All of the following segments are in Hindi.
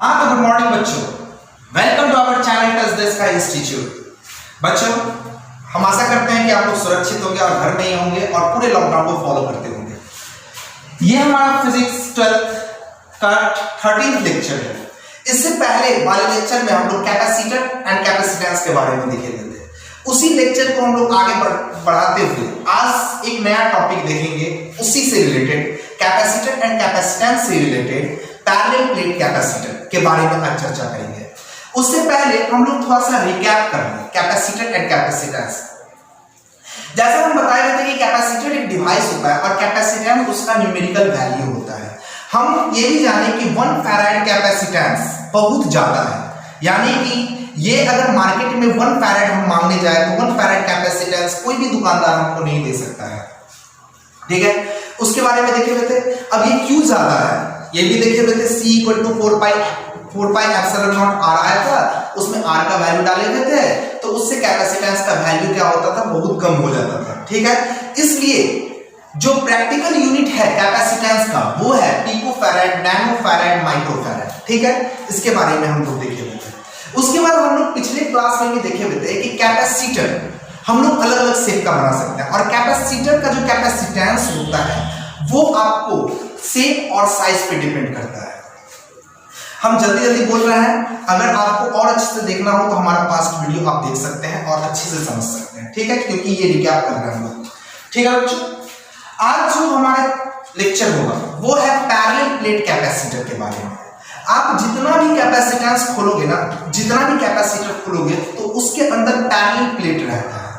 हाँ तो गुड मॉर्निंग बच्चों, welcome to our channel touch the sky institute. बच्चों, हम आशा करते हैं कि आप लोग सुरक्षित होंगे और घर में ही होंगे और पूरे लॉकडाउन को फॉलो करते होंगे। ये हमारा फिजिक्स 12th का 13th लेक्चर है। इससे पहले वाले लेक्चर में हम लोग कैपेसिटर एंड कैपेसिटेंस के बारे में देखे थे। उसी लेक्चर को हम लोग आगे बढ़ाते हुए आज एक नया टॉपिक देखेंगे, उसी से रिलेटेड कैपेसिटर एंड कैपेसिटेंस से रिलेटेड पैरेलल प्लेट कैपेसिटर के बारे में आज चर्चा करेंगे। उससे पहले हम लोग थोड़ा सा रिकैप करेंगे कैपेसिटर एंड कैपेसिटेंस। जैसा हम बताए थे कि कैपेसिटर एक डिवाइस होता है और कैपेसिटेंस उसका न्यूमेरिकल वैल्यू होता है। हम ये भी जाने कि 1 फैराड कैपेसिटेंस बहुत ज्यादा है, यानी कि ये अगर मार्केट में 1 फैराड हम मांगने जाए तो 1 फैराड कैपेसिटेंस कोई भी दुकानदार हमको नहीं दे सकता है। ठीक है, उसके बारे में देखे हुए थे। अब ये क्यों ज्यादा है ये भी देखे हुए थे। C = 4 pi epsilon not R आया था, उसमें R का वैल्यू डाले हुए थे, तो उससे कैपेसिटेंस का वैल्यू क्या होता था, बहुत कम हो जाता था। ठीक है, इसलिए जो प्रैक्टिकल यूनिट है कैपेसिटेंस का वो है पिकोफैराड, नैनोफैराड, माइक्रोफैराड। ठीक है, इसके बारे में हम लोग देखे हुए थे। उसके बाद हम लोग पिछले क्लास में भी देखे हुए थे कि कैपेसिटर हम लोग अलग अलग शेप का बना सकते हैं और कैपेसिटर का जो कैपेसिटेंस होता है वो आपको शेप और साइज पे डिपेंड करता है। हम जल्दी जल्दी बोल रहे हैं, अगर आपको और अच्छे से देखना हो तो हमारा पास्ट वीडियो आप देख सकते हैं और अच्छे से समझ सकते हैं। ठीक है, क्योंकि ये रिकैप कर रहे हैं हम लोग। ठीक है बच्चों, आज जो हमारा लेक्चर होगा वो है पैरेलल प्लेट कैपेसिटर के बारे में। आप जितना भी कैपेसिटेंस खोलोगे ना, जितना भी कैपेसिटर खोलोगे तो उसके अंदर पैरेलल प्लेट रहता है।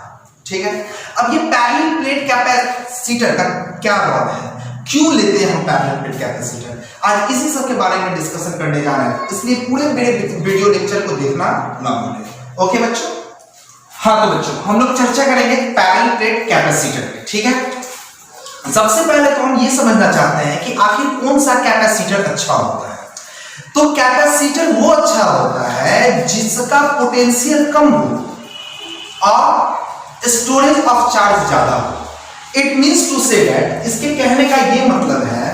ठीक है, अब ये पैरेलल प्लेट कैपेसिटर का क्या रोल है, क्यों लेते हैं हम पैरेलल प्लेट कैपेसिटर, आज इसी सब के बारे में डिस्कशन करने जा रहे हैं। इसलिए पूरे मेरे वीडियो लेक्चर को देखना ना भूलें। ओके बच्चों, हाँ तो बच्चों हम लोग चर्चा करेंगे पैरेलल प्लेट कैपेसिटर पे। ठीक है, सबसे पहले तो हम ये समझना चाहते हैं कि आखिर कौन सा कैपेसिटर अच्छा होता है। तो कैपेसिटर वो अच्छा होता है जिसका पोटेंशियल कम हो और स्टोरेज ऑफ चार्ज ज्यादा हो। It means to say that, इसके कहने का ये मतलब है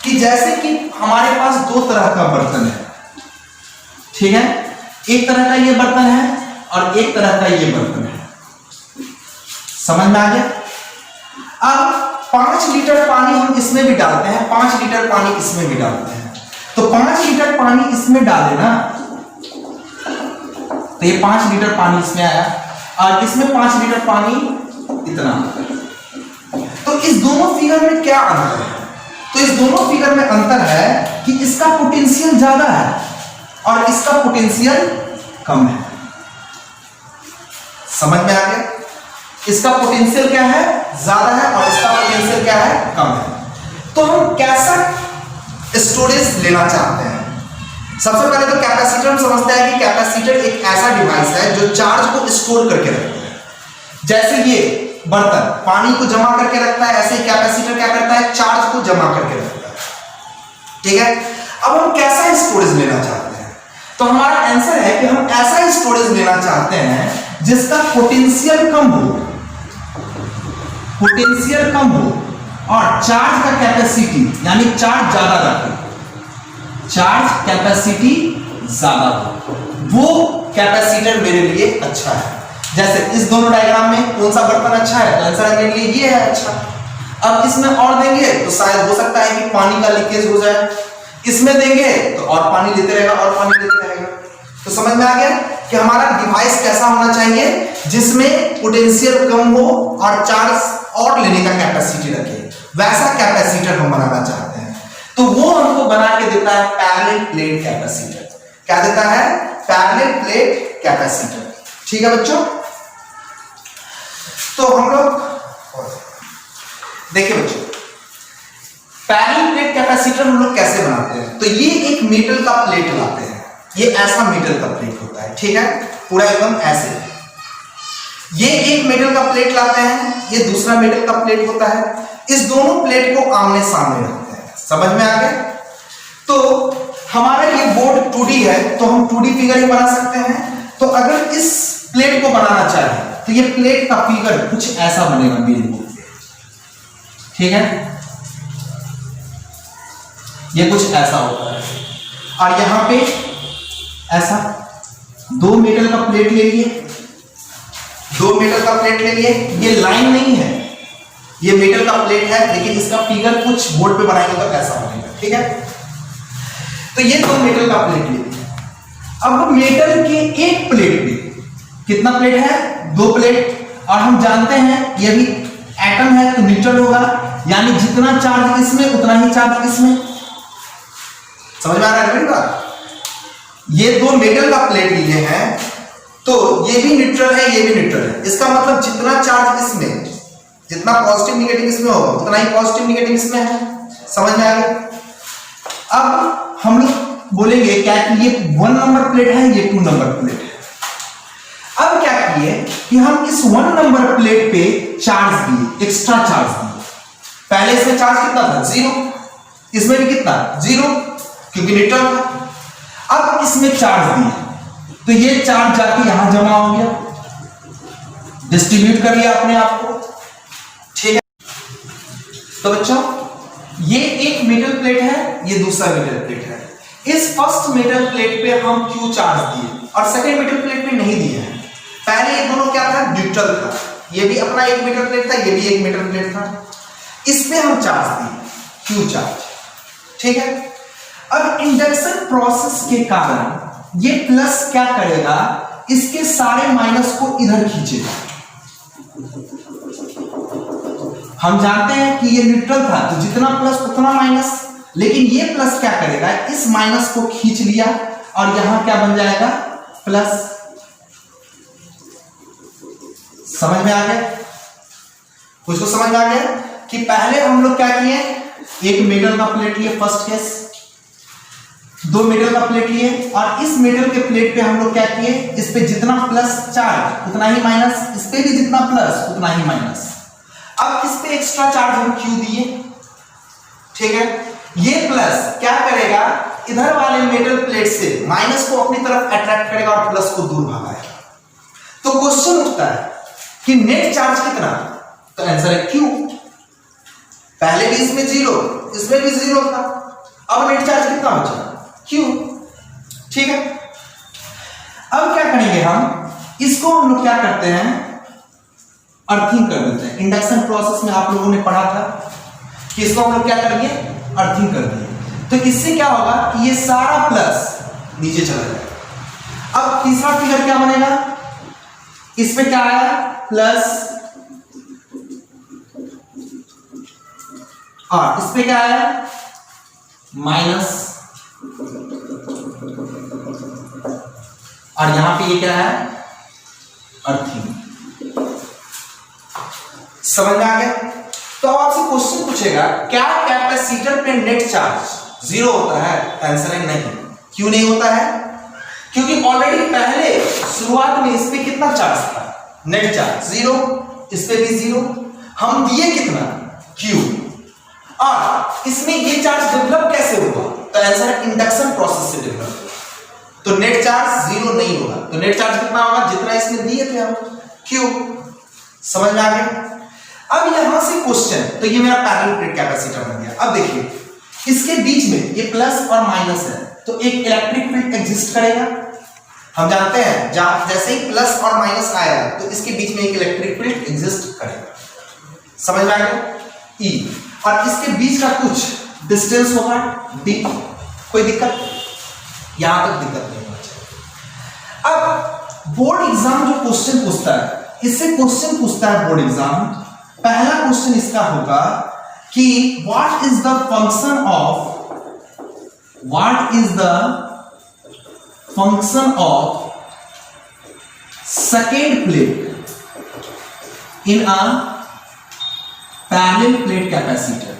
कि जैसे कि हमारे पास दो तरह का बर्तन है। ठीक है, एक तरह का ये बर्तन है और एक तरह का ये बर्तन है। समझ में आ गया? अब 5 लीटर पानी हम इसमें भी डालते हैं, 5 लीटर पानी इसमें भी डालते हैं। तो 5 लीटर पानी इसमें डाले ना, तो ये 5 लीटर पानी इसमें आया और इसमें 5 लीटर पानी इतना। तो इस दोनों फिगर में क्या अंतर है? तो इस दोनों फिगर में अंतर है कि इसका पोटेंशियल ज्यादा है और इसका पोटेंशियल कम है। समझ में आ गया? इसका पोटेंशियल क्या है, ज्यादा है, और इसका पोटेंशियल क्या है, कम है। तो हम कैसा स्टोरेज लेना चाहते हैं? सबसे पहले तो कैपेसिटर हम समझते हैं कि कैपेसिटर एक ऐसा डिवाइस है जो चार्ज को स्टोर करके रखता है। जैसे ये बर्तन पानी को जमा करके रखता है, ऐसे कैपेसिटर क्या करता है, चार्ज को जमा करके रखता है। ठीक है, अब हम कैसा स्टोरेज लेना चाहते हैं? तो हमारा आंसर है कि हम ऐसा स्टोरेज लेना चाहते हैं जिसका पोटेंशियल कम हो, पोटेंशियल कम हो और चार्ज का कैपेसिटी यानी चार्ज ज्यादा रखे, चार्ज कैपेसिटी ज्यादा हो, वो कैपेसिटर मेरे लिए अच्छा है। जैसे इस दोनों डायग्राम में कौन सा बर्तन अच्छा है, तो आंसर मेरे लिए ये है अच्छा। अब इसमें और देंगे तो शायद हो सकता है कि पानी का लीकेज हो जाए, इसमें देंगे तो और पानी लेते रहेगा और पानी लेते रहेगा। तो समझ में आ गया कि हमारा डिवाइस कैसा होना चाहिए जिसमें पोटेंशियल कम हो और चार्ज और लेने का कैपेसिटी रखे, वैसा कैपेसिटर हम बनाना चाहते हैं। तो वो हमको बना के देता है पैरेलल प्लेट कैपेसिटर। क्या देता है? Parallel plate capacitor. ठीक है बच्चों, तो हम लोग देखिए बच्चों, पैरेलल प्लेट कैपेसिटर हम लोग कैसे बनाते हैं। तो ये एक मेटल का प्लेट लाते हैं, ये ऐसा मेटल का प्लेट होता है। ठीक है, पूरा एकदम ऐसे। ये एक मेटल का प्लेट लाते हैं, ये दूसरा मेटल का प्लेट होता है। इस दोनों प्लेट को आमने सामने रखते हैं। समझ में आ गया? तो हमारा ये बोर्ड 2D है तो हम 2D फिगर ही बना सकते हैं। तो अगर इस प्लेट को बनाना चाहे तो ये प्लेट का फिगर कुछ ऐसा बनेगा मेरे बोर्ड पे। ठीक है, ये कुछ ऐसा होता है और यहां पे ऐसा 2 मेटल का प्लेट ले लिए, 2 मेटल का प्लेट ले लिए। ये लाइन नहीं है, ये मेटल का प्लेट है, लेकिन इसका फिगर कुछ बोर्ड पे बनाएंगे तो ऐसा बनेगा, ठीक है। तो ये 2 मेटल का प्लेट ले लिया। अब मेटल के एक प्लेट पे कितना प्लेट है? 2 प्लेट। और हम जानते हैं ये भी एटम है तो न्यूट्रल होगा, यानी जितना चार्ज इसमें उतना ही चार्ज इसमें। समझ में आ रहा है मेरी बात? ये 2 मेटल का प्लेट लिए हैं तो ये भी न्यूट्रल है, ये भी न्यूट्रल है। इसका मतलब जितना चार्ज इसमें, जितना पॉजिटिव निगेटिव इसमें होगा उतना ही पॉजिटिव निगेटिव इसमें है। समझ में आ गया? अब हम लोग बोलेंगे क्या कि ये 1 नंबर प्लेट है, ये 2 नंबर प्लेट है। अब क्या किए कि हम इस 1 नंबर प्लेट पे चार्ज दिए, एक्स्ट्रा चार्ज दिए। पहले इसमें चार्ज कितना था? 0। इसमें भी कितना? 0, क्योंकि न्यूट्रल था। अब इसमें चार्ज दिए तो ये चार्ज जाके यहां जमा हो गया, डिस्ट्रीब्यूट कर लिया अपने आप को, ठीक है। तो बच्चों ये एक मेटल प्लेट है, ये दूसरा मेटल प्लेट है। इस फर्स्ट मेटल प्लेट पे हम क्यू चार्ज दिए और सेकेंड मेटल प्लेट पे नहीं दिए हैं। पहले ये दोनों क्या था? न्यूट्रल था। ये भी अपना एक मेटल प्लेट था, ये भी एक मेटल प्लेट था। इस पे हम चार्ज दिए, क्यू चार्ज, ठीक है। अब इंडक्शन प्रोसेस के कारण ये प्लस क्या करेगा? इसके सारे माइनस को इधर खींचेगा। हम जानते हैं कि ये न्यूट्रल था तो जितना प्लस उतना माइनस, लेकिन ये प्लस क्या करेगा? इस माइनस को खींच लिया और यहां क्या बन जाएगा? प्लस। समझ में आ गया? कुछ तो समझ में आ गया कि पहले हम लोग क्या किए? एक मेटल का प्लेट लिए, फर्स्ट केस 2 मेटल का प्लेट लिए और इस मेटल के प्लेट पे हम लोग क्या किए? इस पे जितना प्लस चार्ज उतना ही माइनस, इस पे भी जितना प्लस उतना ही माइनस। अब इस पे एक्स्ट्रा चार्ज हम क्यू दिए, ठीक है। ये प्लस क्या करेगा? इधर वाले मेटल प्लेट से माइनस को अपनी तरफ अट्रैक्ट करेगा और प्लस को दूर भगाएगा। तो क्वेश्चन उठता है कि नेट चार्ज कितना? तो आंसर है क्यू। पहले भी इसमें 0, इसमें भी 0 था, अब नेट चार्ज कितना बचा? क्यू, ठीक है। अब क्या करेंगे हम? इसको हम लोग क्या करते हैं? अर्थिंग कर देते हैं। इंडक्शन प्रोसेस में आप लोगों ने पढ़ा था कि इसको हम लोग क्या करेंगे? अर्थिंग कर दिए। तो इससे क्या होगा कि ये सारा प्लस नीचे चला जाएगा। अब तीसरा फिगर क्या बनेगा? इसमें क्या आया? प्लस, और इस पे क्या आया? माइनस, और यहां पे ये क्या है? अर्थिंग। समझ में आ गया? तो आपसे क्वेश्चन पूछेगा क्या कैपेसिटर पे नेट चार्ज 0 होता है? आंसर है नहीं। क्यों नहीं होता है? क्योंकि ऑलरेडी पहले शुरुआत में इस पे कितना चार्ज था? नेट चार्ज 0, इस पे भी 0। हम दिए कितना? Q। और इसमें ये चार्ज डेवलप कैसे होगा? तो आंसर है इंडक्शन प्रोसेस से डेवलप होगा। तो नेट चार्ज 0 नहीं होगा। तो नेट चार्ज कितना होगा? जितना इसमें दिए थे हम, Q। समझ में आ गया? अब यहां से क्वेश्चन, तो ये मेरा पैरेलल प्लेट कैपेसिटर बन गया। अब देखिए इसके बीच में ये प्लस और माइनस है तो एक इलेक्ट्रिक फील्ड एग्जिस्ट करेगा। हम जानते हैं जैसे ही प्लस और माइनस आएगा तो इसके बीच में एक इलेक्ट्रिक फील्ड एग्जिस्ट करेगा। समझ में आ गया? E। और इसके बीच का कुछ डिस्टेंस होगा d। कोई दिक्कत? यहां तक दिक्कत नहीं होना चाहिए। अब बोर्ड एग्जाम जो क्वेश्चन पूछता है, इससे क्वेश्चन पूछता है बोर्ड एग्जाम। पहला क्वेश्चन इसका होगा कि what is the function of second plate in a parallel plate capacitor.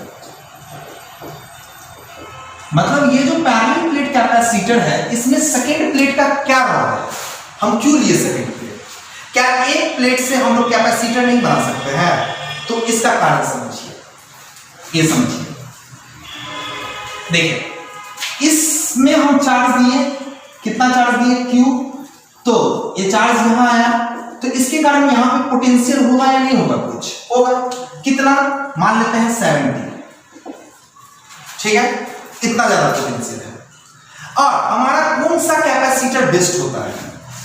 मतलब ये जो पैरेलल प्लेट कैपेसिटर है इसमें सेकेंड प्लेट का क्या रोल है? हम क्यों लिए सेकेंड प्लेट? क्या एक प्लेट से हम लोग कैपेसिटर नहीं बना सकते हैं? तो इसका कारण समझिए, ये समझिए। देखिए इसमें हम चार्ज दिए, कितना चार्ज दिए? Q। तो ये चार्ज यहां आया तो इसके कारण यहां पे पोटेंशियल होगा या नहीं होगा? कुछ होगा। कितना? मान लेते हैं 70, ठीक है। इतना ज्यादा पोटेंशियल है। और हमारा कौन सा कैपेसिटर बेस्ट होता है।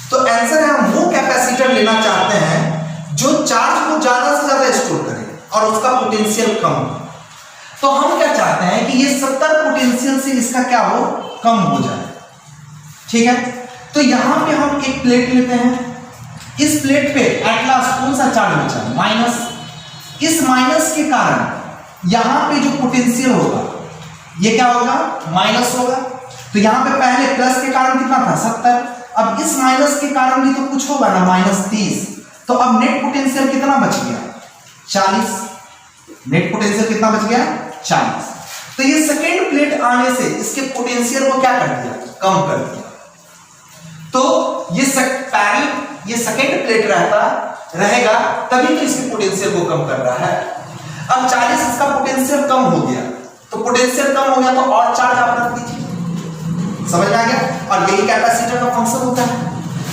तो आंसर है हम वो कैपेसिटर लेना चाहते हैं जो चार्ज को ज्यादा से ज्यादा स्टोर करे और उसका पोटेंशियल कम हो। तो हम क्या चाहते हैं कि ये 70 पोटेंशियल से इसका क्या हो, कम हो जाए। ठीक है, तो यहां पे हम एक प्लेट लेते हैं, इस प्लेट पे एट लास्ट कौन सा चार्ज बचा, माइनस। इस माइनस के कारण यहां पे जो पोटेंशियल होगा ये क्या होगा, माइनस होगा। तो यहां पे पहले प्लस के कारण कितना था, 70। अब इस माइनस के कारण भी तो कुछ होगा ना, -30। तो अब नेट पोटेंशियल कितना बच गया, 40। नेट पोटेंशियल कितना बच गया, 40। तो ये सेकेंड प्लेट आने से इसके पोटेंशियल को क्या कर दिया, कम कर दिया। तो ये सेकेंड प्लेट रहेगा तभी तो इसके पोटेंशियल को कम कर रहा है। अब 40 इसका पोटेंशियल कम हो गया, तो पोटेंशियल कम हो गया तो और चार्ज आप रख दीजिए। समझ में आ गया। और यही कैपेसिटर का फंक्शन होता है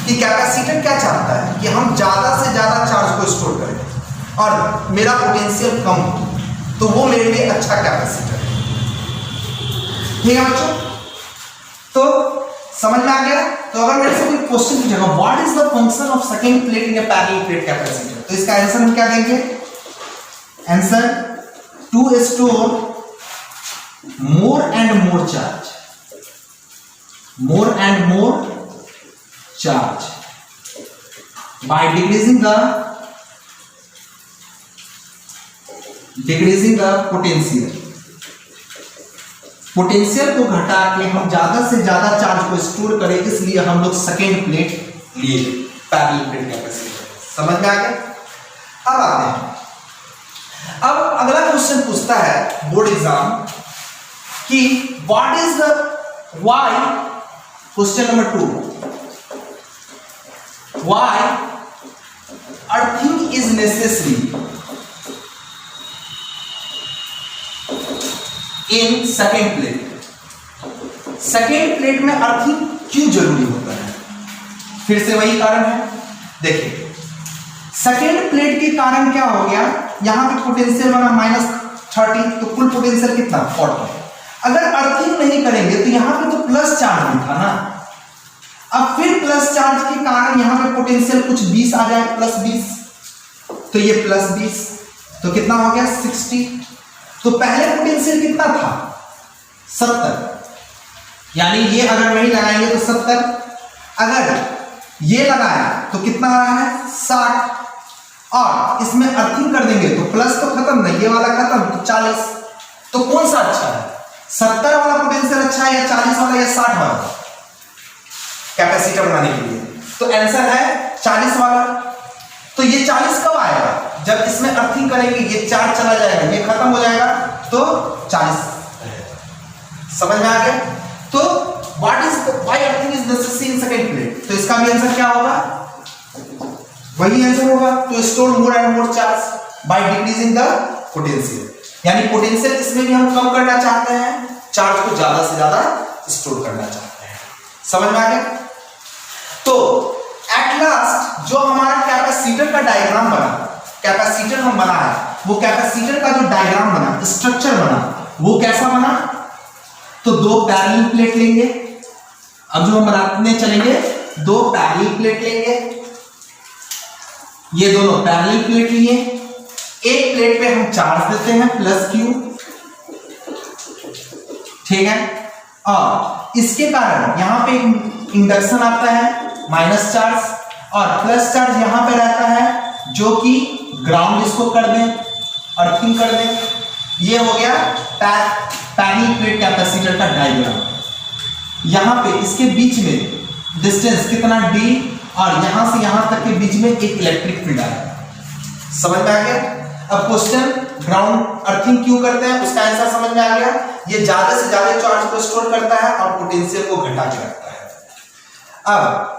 कि कैपेसिटर क्या चाहता है कि हम ज्यादा से ज्यादा चार्ज को स्टोर करें और मेरा पोटेंशियल कम हो, तो वो मेरे लिए अच्छा कैपेसिटर है। ठीक है बच्चों, तो समझ में आ गया। तो अगर मेरे से कोई क्वेश्चन पूछेगा what is the function of second plate in a parallel plate capacitor, तो इसका आंसर हम क्या देंगे, answer to store more and more charge, more and more charge by decreasing the potential। Potential को घटा के हम ज्यादा से ज्यादा चार्ज को स्टोर करें, इसलिए हम लोग सेकेंड प्लेट लिए पैरेलल प्लेट कैपेसिटर। समझ में आ गया। अब आते हैं, अब अगला क्वेश्चन पूछता है बोर्ड एग्जाम कि what is the why, question number 2, why earthing is necessary in second plate. Second plate में अर्थिंग क्यों जरूरी होता है, फिर से वही कारण है। देखिए सेकेंड प्लेट के कारण क्या हो गया, यहां पे पोटेंशियल बना -30, तो कुल पोटेंशियल कितना, 40। अगर अर्थिंग नहीं करेंगे तो यहां पे तो प्लस चार्ज भी था ना, अब फिर प्लस चार्ज के कारण यहां पे पोटेंशियल कुछ 20 आ जाए, +20, तो ये +20, तो कितना हो गया 60। तो पहले पोटेंशियल कितना था, 70, यानी ये अगर नहीं लगाएंगे तो 70, अगर ये लगाया तो कितना आ रहा है 60, और इसमें अर्थिंग कर देंगे तो प्लस तो खत्म नहीं, ये वाला खत्म, तो 40। तो कौन सा अच्छा है, 70 वाला पोटेंशियल अच्छा है या 40 वाला या 60 वाला कैपेसिटर बनाने के लिए, तो आंसर है 40 वाला। तो ये 40 कब आएगा, जब इसमें अर्थिंग करेंगे, ये चार्ज चला जाएगा, ये खत्म हो जाएगा, तो 40 रहेगा। समझ में आ गया। तो what is why earthing is necessary in second plate, तो इसका भी आंसर क्या होगा, वही आंसर होगा, to store more and more charge by decreasing the potential. यानी पोटेंशियल इसमें भी हम कम करना चाहते हैं, चार्ज को ज्यादा से ज्यादा स्टोर करना चाहते हैं। समझ में आ गया। तो एट लास्ट जो हमारा कैपेसिटर का डायग्राम बना, कैपेसिटर हम बना है, वो कैपेसिटर का जो डायग्राम बना, स्ट्रक्चर बना, वो कैसा बना, तो 2 पैरेलल प्लेट लेंगे। अब जो हम बनाने चलेंगे, 2 पैरेलल प्लेट लेंगे, ये दोनों पैरेलल प्लेट लिए, एक प्लेट पे हम चार्ज देते हैं +Q, ठीक है, और इसके कारण यहां पे इंडक्शन आता है माइनस चार्ज, और प्लस चार्ज यहां पे रहता है जो कि ग्राउंड इसको कर दें, अर्थिंग कर दें। ये हो गया पैरेलल प्लेट कैपेसिटर का डायग्राम। यहां पे इसके बीच में डिस्टेंस कितना d, और यहां से यहां तक के बीच में एक इलेक्ट्रिक फील्ड है। समझ में आ गया। अब क्वेश्चन ग्राउंड अर्थिंग क्यों करते हैं, उसका आंसर समझ में आ गया। ये ज्यादा से ज्यादा चार्ज को स्टोर करता है और पोटेंशियल को घटा के रखता है। अब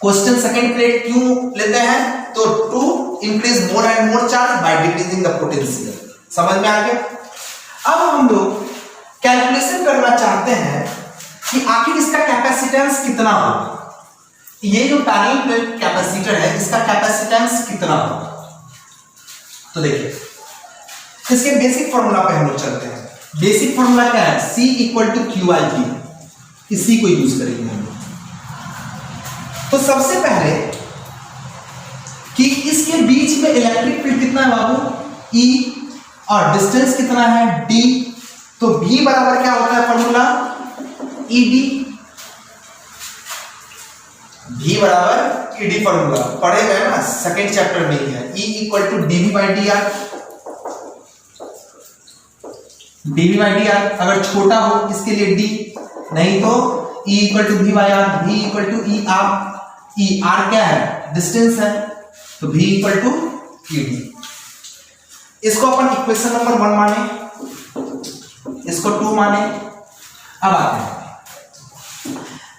क्वेश्चन सेकंड प्लेट क्यों लेते हैं, तो to increase more and more charge by decreasing the potential. समझ में आ गया। अब हम लोग कैलकुलेशन करना चाहते हैं कि आखिर इसका कैपेसिटेंस कितना होगा। ये जो पैरेलल प्लेट कैपेसिटर है, इसका कैपेसिटेंस कितना होगा, तो देखिए इसके बेसिक फॉर्मूला पे हम लोग चलते हैं। बेसिक फॉर्मूला क्या है, C = QIP, इसी को यूज करेंगे हम लोग। तो सबसे पहले कि इसके बीच में इलेक्ट्रिक फील्ड कितना है बाबू, E, और डिस्टेंस कितना है D। तो V बराबर क्या होता है फॉर्मूला, ED। V बराबर ED फॉर्मूला पढ़े गए ना, सेकेंड चैप्टर में ही है। E equal to dV by dr। dV by dr अगर छोटा हो इसके लिए D, नहीं तो E equal to V by r। V equal to E R क्या है, डिस्टेंस है, तो V इक्वल टू ED। इसको अपन इक्वेशन नंबर 1 माने, इसको 2 माने। अब आते हैं,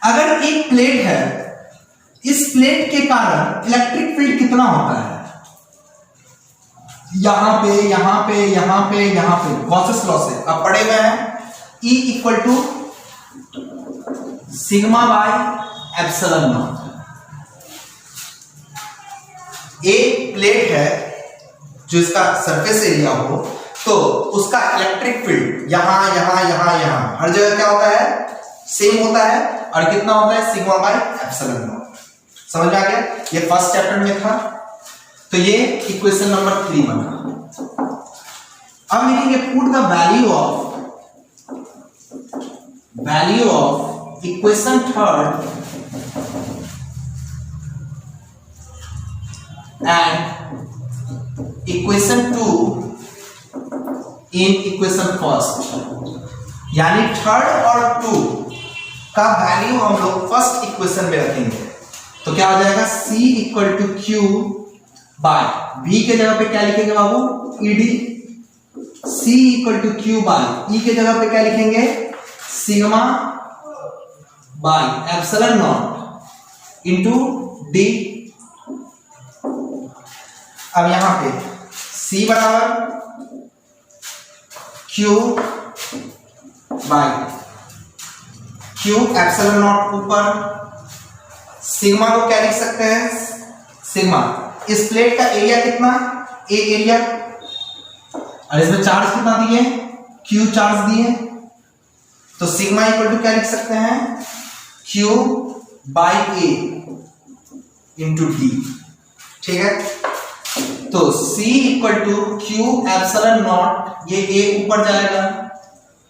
अगर एक प्लेट है, इस प्लेट के कारण इलेक्ट्रिक फील्ड कितना होता है, यहां पे यहां पे यहां पे यहां पे, गॉसेस लॉ से अब पढ़े हुए हैं। E equal to sigma by epsilon naught. एक प्लेट है जो इसका सरफेस एरिया हो, तो उसका इलेक्ट्रिक फील्ड यहां यहां यहां यहां हर जगह क्या होता है, सेम होता है, और कितना होता है, सिग्मा बाय एप्सिलॉन नॉट। समझ में आ गया, ये फर्स्ट चैप्टर में था। तो ये इक्वेशन नंबर 3 बना। अब लिखेंगे put the value of equation third and equation 2 in equation first, यानी थर्ड और 2 का वैल्यू हम लोग फर्स्ट इक्वेशन में रखेंगे। तो क्या हो जाएगा, C equal to Q by V के जगह पे क्या लिखेंगे बाबू, ED। C equal to Q by E के जगह पे क्या लिखेंगे, sigma by epsilon naught into D। अब यहां पे C बराबर Q by Q, epsilon naught ऊपर, सिग्मा को क्या लिख सकते हैं, सिग्मा इस प्लेट का एरिया कितना, A एरिया, और इसमें चार्ज कितना दिए, Q चार्ज दिए, तो सिग्मा इक्वल टू क्या लिख सकते हैं, Q by A into D। ठीक है, तो C equal to Q epsilon naught, ये A ऊपर जाएगा,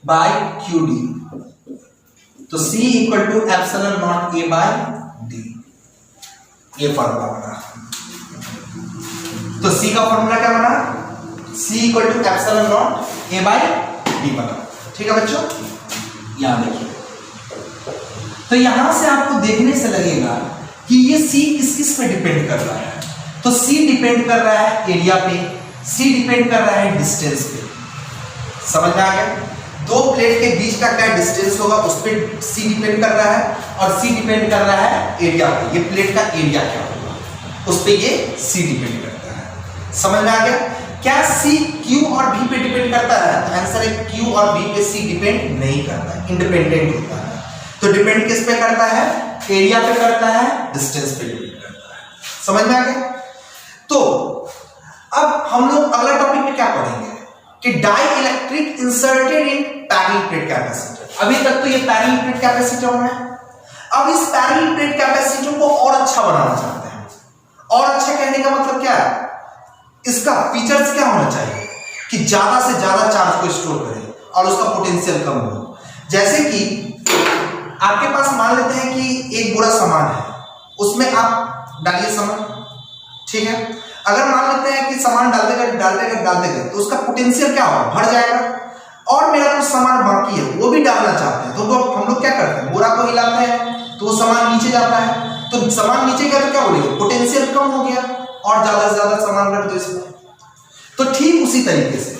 बाई QD, तो C equal to epsilon naught A by D। ये फॉर्मूला बना। तो C का फॉर्मूला क्या बना, C equal to epsilon naught A by D बना। ठीक है बच्चों, याद रखिए। तो यहां से आपको देखने से लगेगा कि ये C किस किस पे डिपेंड कर रहा है। तो C डिपेंड कर रहा है एरिया पे, C डिपेंड कर रहा है डिस्टेंस पे। समझ में आ गया, दो प्लेट के बीच का क्या डिस्टेंस होगा उस पे C डिपेंड कर रहा है, और C डिपेंड कर रहा है एरिया पे, ये प्लेट का एरिया क्या होगा उस पे ये C डिपेंड करता है। समझ में आ गया, क्या C Q और V पे डिपेंड करता है, तो आंसर है Q और V पे C डिपेंड नहीं करता है, इंडिपेंडेंट होता है। तो डिपेंड किस पे करता है, एरिया पे करता है, डिस्टेंस पे डिपेंड करता है। समझ में आ गया। तो अब हम लोग अगला टॉपिक में क्या पढ़ेंगे कि dielectric inserted in parallel plate capacitor. अभी तक तो ये पैरेलल प्लेट कैपेसिटर है, अब इस पैरेलल प्लेट कैपेसिटर को और अच्छा बनाना चाहते हैं। और अच्छा कहने का मतलब क्या है, इसका फीचर्स क्या होना चाहिए कि ज्यादा से ज्यादा चार्ज को स्टोर करे और उसका पोटेंशियल कम हो। जैसे कि आपके पास मान लेते हैं कि एक बोरा सामान है, उसमें आप डालिए सामान, ठीक है। अगर मान लेते हैं कि सामान डालते गए तो उसका पोटेंशियल क्या होगा, बढ़ जाएगा। और मेरा कुछ सामान बाकी है वो भी डालना चाहते हैं, तो हम लोग क्या करते हैं, बोरा को हिलाते हैं तो वो सामान नीचे जाता है। तो सामान नीचे गया तो क्या बोलेंगे, पोटेंशियल कम हो गया, और ज्यादा से ज्यादा सामान रख दो इसमें। तो ठीक उसी तरीके से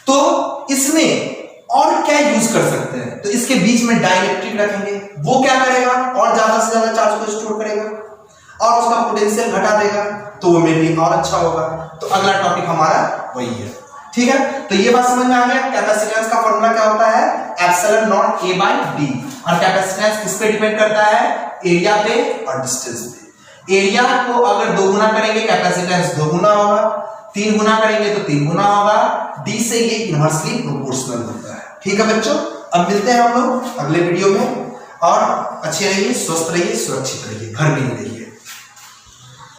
तो इसमें और क्या यूज कर सकते हैं, तो इसके बीच में डाइलेक्ट्रिक रखेंगे, वो क्या करेगा, और ज्यादा से ज्यादा चार्ज को स्टोर करेगा और उसका पोटेंशियल घटा देगा, तो वो मेरे लिए और अच्छा होगा। तो अगला टॉपिक हमारा वही है, ठीक है। तो ये बात समझ में आ गया, कैपेसिटेंस का फॉर्मूला क्या होता है, epsilon naught A by D। और कैपेसिटेंस किस पे डिपेंड करता है, एरिया पे और डिस्टेंस पे। एरिया को अगर 2 गुना करेंगे कैपेसिटेंस 2 गुना होगा, 3 गुना करेंगे तो 3 गुना होगा। D से ये इनवर्सली प्रोपोर्शनल होता है। ठीक है बच्चों, अब मिलते हैं हम लोग अगले वीडियो में। और अच्छे रहिए, स्वस्थ रहिए, सुरक्षित रहिए, घर में ही रहिए।